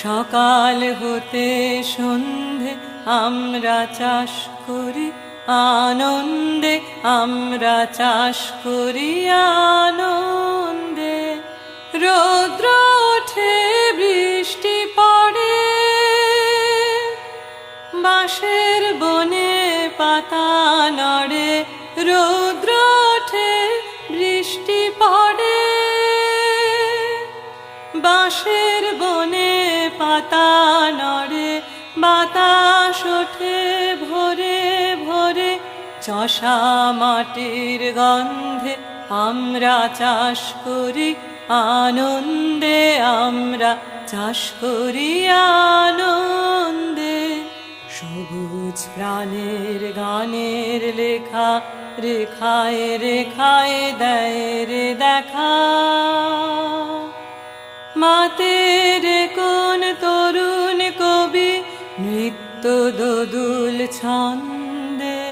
সকাল হতে সন্ধে আমরা চাষ করি আনন্দে, আমরা চাষ করি আনন্দে। রৌদ্র ওঠে বৃষ্টি পড়ে, বাঁশের বনে পাতা নড়ে। রৌদ্র ওঠে বৃষ্টি পড়ে, বাঁশের বনে পাতা নড়ে। বাতাস ওঠে ভোরে ভোরে, চষা মাটির গন্ধে আমরা চাষ করি আনন্দে, আমরা চাষ করি আনন্দে। সবুজ প্রাণের গানের লেখা রেখায় রেখায় দেয় রে দেখা। মাতের কোন তরুণ কবি নৃত্য দোদুল ছন্দ